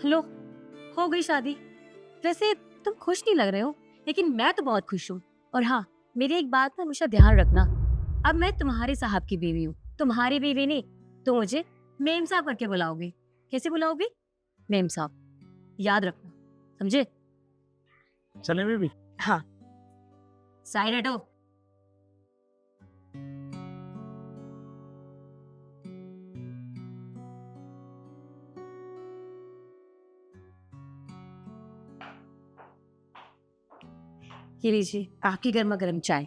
लो, हो गई शादी। वैसे तुम खुश नहीं लग रहे हो, लेकिन मैं तो बहुत खुश हूँ। और हाँ, मेरी एक बात ना हमेशा ध्यान रखना। अब मैं तुम्हारे साहब की बीवी हूँ, तुम्हारी बीवी नहीं। तो मुझे मेम साहब करके बुलाओगे। कैसे बुलाओगे? मेम साहब, याद रखना, समझे? चले बेबी। हाँ, साइड हटो। ये लीजिए आपकी गर्मा गर्म चाय।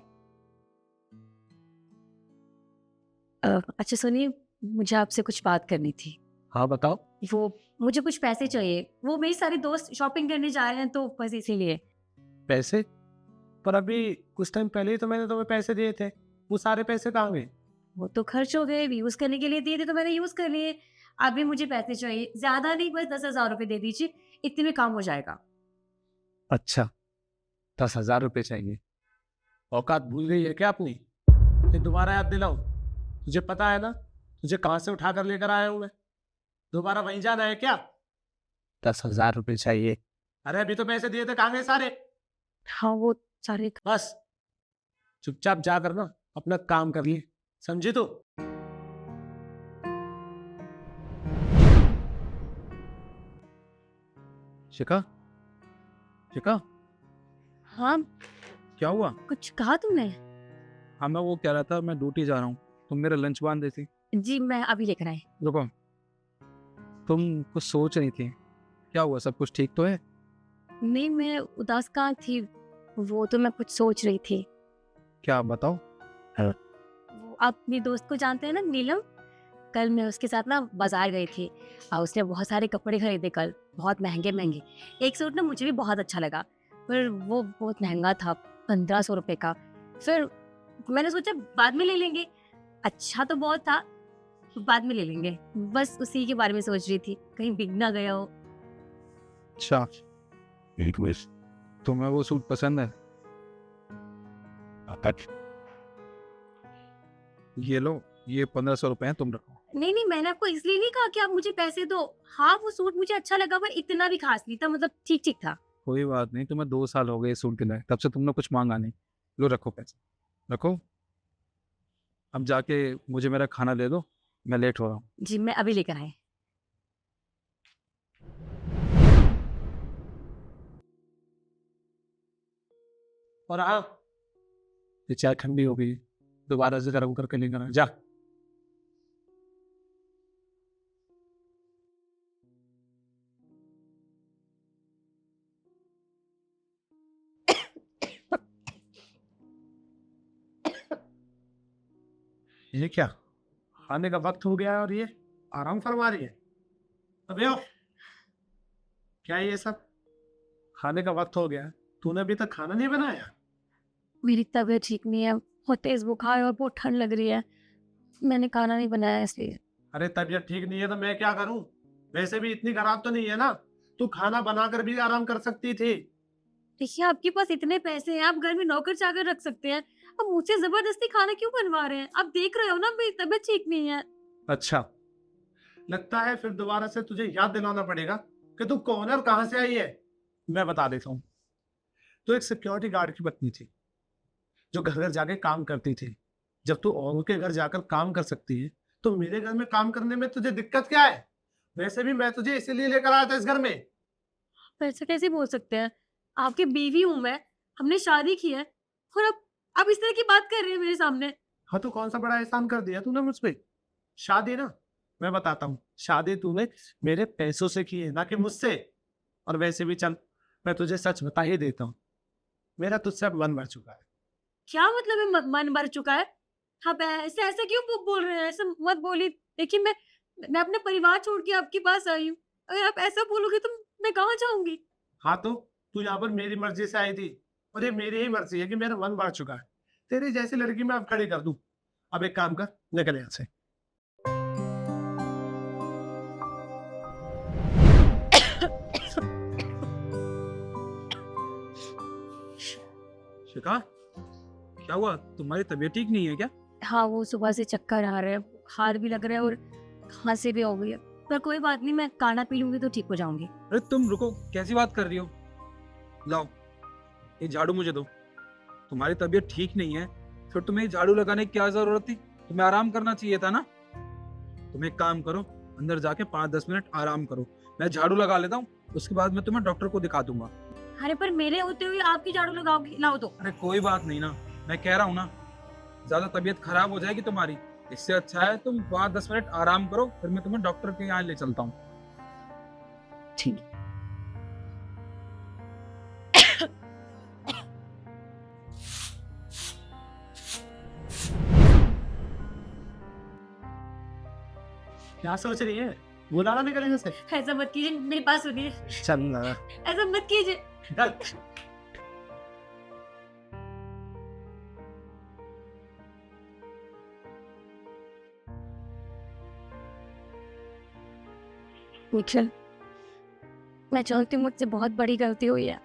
अच्छा सुनिए, मुझे आपसे कुछ बात करनी थी। हाँ बताओ। वो मुझे कुछ पैसे चाहिए। वो मेरे सारे दोस्त शॉपिंग करने जा रहे हैं, तो बस इसीलिए। पैसे? पर अभी कुछ टाइम पहले ही तो मैंने तुम्हें पैसे दिए थे, वो सारे पैसे कहाँ गए? वो तो खर्च हो गए, यूज करने के लिए दिए थे तो मैंने यूज कर लिए। अभी मुझे पैसे चाहिए, ज्यादा नहीं, बस 10,000 रुपए दे दीजिए, इतने में काम हो जाएगा। अच्छा, 10,000 रुपये चाहिए? औकात भूल गई है क्या अपनी? ये दोबारा याद दिलाऊं? तुझे पता है ना तुझे कहाँ से उठा कर लेकर आया हूं मैं? दोबारा वहीं जाना है क्या? 10,000 रुपये चाहिए। अरे अभी तो पैसे दिए थे, कहाँ गए सारे? हाँ, वो सारे। बस चुपचाप जाकर ना अपना काम कर लिए, समझी तू? शिखा, शिखा, हाँ, क्या हुआ? कुछ कहा तुमने? हाँ मैं वो कह रहा था, मैं ड्यूटी जा रहा हूँ, तुम मेरा लंच बांध देती। जी मैं अभी लेकर आई। रुको, तुम कुछ सोच रही थी, क्या हुआ? सब कुछ ठीक तो है? नहीं, मैं उदास कहाँ थी, वो तो मैं कुछ सोच रही थी। क्या बताओ। वो आप अपनी दोस्त को जानते हैं ना, नीलम? कल मैं उसके साथ ना बाजार गई थी और उसने बहुत सारे कपड़े खरीदे कल, बहुत महंगे महंगे। एक सूट ना मुझे भी बहुत अच्छा लगा, पर वो बहुत महंगा था, 1,500 रुपये का। फिर मैंने सोचा बाद में ले लेंगे। अच्छा तो बहुत था, बाद में ले लेंगे। बस उसी के बारे में सोच रही थी, कहीं बिक ना गया हो। अच्छा, तुम्हें वो सूट पसंद है? ये लो, ये 1,500 रुपए हैं, तुम रखो। नहीं नहीं, मैंने आपको इसलिए नहीं कहा कि आप मुझे पैसे दो। हाँ, वो सूट मुझे अच्छा लगा, पर इतना भी खास नहीं था, मतलब ठीक ठीक था। कोई बात नहीं, तुम्हें 2 साल हो गए इस सूट के लाए, तब से तुमने कुछ मांगा नहीं। लो रखो पैसे, रखो। अब जाके मुझे मेरा खाना दे दो, मैं लेट हो रहा हूँ। जी मैं अभी लेकर आई। और हाँ, ये चाय ठंडी हो गई, दोबारा से गर्म करके लेकर आ जा। ये क्या, खाने का वक्त हो गया है और ये आराम फरमा रही है? अबे ओ, क्या है ये सब? खाने का वक्त हो गया है, तूने अभी तक खाना नहीं बनाया? मेरी तबीयत ठीक नहीं है, बहुत तेज बुखार है और बहुत ठंड लग रही है। मैंने खाना नहीं बनाया इसलिए। अरे तबीयत ठीक नहीं है तो मैं क्या करूं? वैसे भी इतनी खराब तो नहीं है ना, तू खाना बनाकर भी आराम कर सकती थी। देखिए, आपके पास इतने पैसे हैं, आप घर में नौकर चाकर रख सकते हैं। अब मुझसे जबरदस्ती खाना क्यों बनवा रहे हैं? आप देख रहे हो ना मेरी तबीयत ठीक नहीं है। अच्छा, लगता है फिर दोबारा से तुझे याद दिलाना पड़ेगा कि तू कौन है और कहां से आई है। मैं बता देता हूँ, तो एक सिक्योरिटी गार्ड की पत्नी थी जो घर घर जाके काम करती थी। जब तू औरों के घर जाकर काम कर सकती है तो मेरे घर में काम करने में तुझे दिक्कत क्या है? वैसे भी मैं तुझे इसीलिए लेकर आया था इस घर में। पर ऐसा कैसे बोल सकते हैं? आपकी बीवी हूँ मैं, हमने शादी की है, और अब आप इस तरह की बात कर रहे हैं मेरे सामने। हाँ तो कौन सा बड़ा एहसान कर दिया तूने मुझ पे? शादी ना, मैं बताता हूँ, शादी तूने मेरे पैसों से की है ना कि मुझसे। और वैसे भी चल, मैं तुझे सच बता ही देता हूँ, मेरा तुझसे अब मन भर चुका है। क्या मतलब है मन भर चुका है? आप ऐसे ऐसे क्यों बोल रहे हैं? ऐसे मत बोलिए। देखिए, मैं अपने परिवार छोड़ के आपके पास आई हूँ। अगर आप ऐसा बोलोगे तो मैं कहाँ जाऊंगी? हाँ तो तू यहाँ पर मेरी मर्जी से आई थी, और ये मेरी ही मर्जी है कि मेरा मन भर चुका है। तेरी जैसी लड़की मैं अब खड़ी कर दूं। अब एक काम कर, निकल यहाँ से। शिखा, क्या हुआ? तुम्हारी तबीयत ठीक नहीं है क्या? हाँ, वो सुबह से चक्कर आ रहे हैं, बुखार भी लग रहा है और खांसी भी हो गई है। पर कोई बात नहीं, मैं काढ़ा पी लूंगी तो ठीक हो जाऊंगी। अरे तुम रुको, कैसी बात कर रही हो? लाओ ये झाड़ू मुझे दो। तुम्हारी तबीयत ठीक नहीं है, फिर तुम्हें ये झाड़ू लगाने की क्या जरूरत थी? तुम्हें आराम करना चाहिए था ना। तुम एक काम करो, अंदर जाके 5-10 मिनट आराम करो, मैं झाड़ू लगा लेता हूँ, उसके बाद मैं तुम्हें डॉक्टर को दिखा दूंगा। अरे पर मेरे होते हुए आपकी झाड़ू लगाओगी? लाओ तो। अरे कोई बात नहीं ना, मैं कह रहा हूँ ना, ज्यादा तबीयत खराब हो जाएगी तुम्हारी। इससे अच्छा है तुम 5-10 मिनट आराम करो, फिर मैं तुम्हें डॉक्टर के यहाँ ले चलता हूँ। ठीक। क्या सोच रही है? बुलाना नहीं करेंगे उसे? ऐसा मत कीजिए, मेरी बात सुनिए। चल ना। ऐसा मत कीजिए। चल। निखिल, मैं जानती हूँ मुझसे बहुत बड़ी गलती हुई है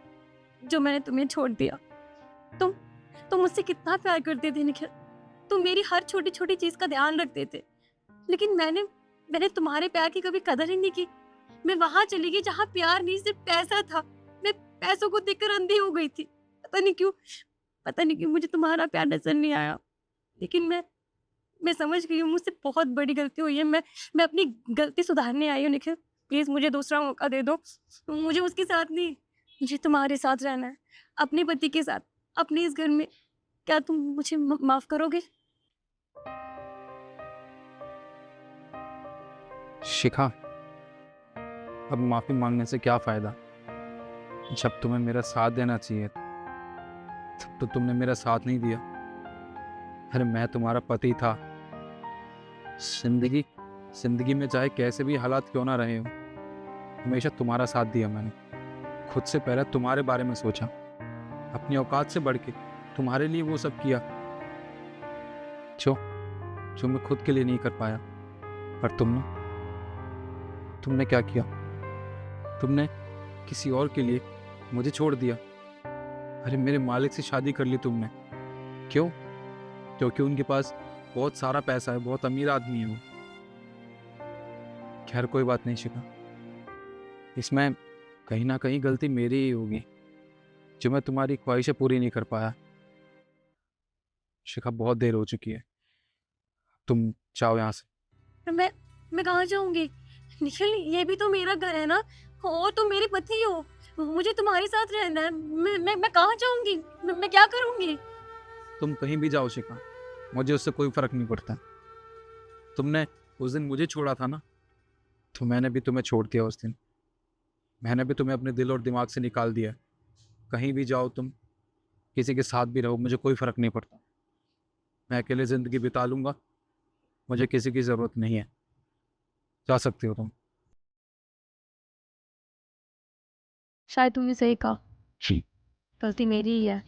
जो मैंने तुम्हें छोड़ दिया। तुम मुझसे कितना प्यार करते थे निखिल, तुम मेरी हर छोटी छोटी चीज का ध्यान रखते थे, लेकिन मैंने तुम्हारे प्यार की कभी कदर ही नहीं की। मैं वहां चली गई जहाँ प्यार नहीं, सिर्फ पैसा था। मैं पैसों को देखकर अंधी हो गई थी। पता नहीं क्यों मुझे तुम्हारा प्यार नजर नहीं आया। लेकिन मैं समझ गई हूँ मुझसे बहुत बड़ी गलती हुई है। मैं अपनी गलती सुधारने आई हूँ निखिल। प्लीज मुझे दूसरा मौका दे दो। मुझे उसके साथ नहीं, मुझे तुम्हारे साथ रहना है, अपने पति के साथ, अपने इस घर में। क्या तुम मुझे माफ करोगे? शिखा, अब माफी मांगने से क्या फायदा? जब तुम्हें मेरा साथ देना चाहिए तब तो तुमने मेरा साथ नहीं दिया। अरे मैं तुम्हारा पति था। जिंदगी में चाहे कैसे भी हालात क्यों ना रहे हो, हमेशा तुम्हारा साथ दिया मैंने। खुद से पहले तुम्हारे बारे में सोचा, अपनी औकात से बढ़ के तुम्हारे लिए वो सब किया जो मैं खुद के लिए नहीं कर पाया। पर तुमने क्या किया? तुमने किसी और के लिए मुझे छोड़ दिया। अरे मेरे मालिक से शादी कर ली तुमने। क्यों? क्योंकि उनके पास बहुत सारा पैसा है, बहुत अमीर आदमी है वो। खैर कोई बात नहीं शिखा, इसमें कहीं ना कहीं गलती मेरी ही होगी जो मैं तुम्हारी ख्वाहिशें पूरी नहीं कर पाया। शिखा बहुत देर हो चुकी है, तुम जाओ यहाँ से। मैं कहाँ जाऊंगी निखिल? ये भी तो मेरा घर है ना, और तुम मेरे पति हो। मुझे तुम्हारे साथ रहना है। मैं कहाँ जाऊंगी? मैं क्या करूंगी? तुम कहीं भी जाओ शिखा, मुझे उससे कोई फर्क नहीं पड़ता। तुमने उस दिन मुझे छोड़ा था ना, तो मैंने भी तुम्हें छोड़ दिया उस दिन। मैंने भी तुम्हें अपने दिल और दिमाग से निकाल दिया। कहीं भी जाओ तुम, किसी के साथ भी रहो, मुझे कोई फर्क नहीं पड़ता। मैं अकेले ज़िंदगी बिता लूँगा, मुझे किसी की ज़रूरत नहीं है। जा सकती हो तुम। शायद तुमने सही कहा, गलती मेरी ही है।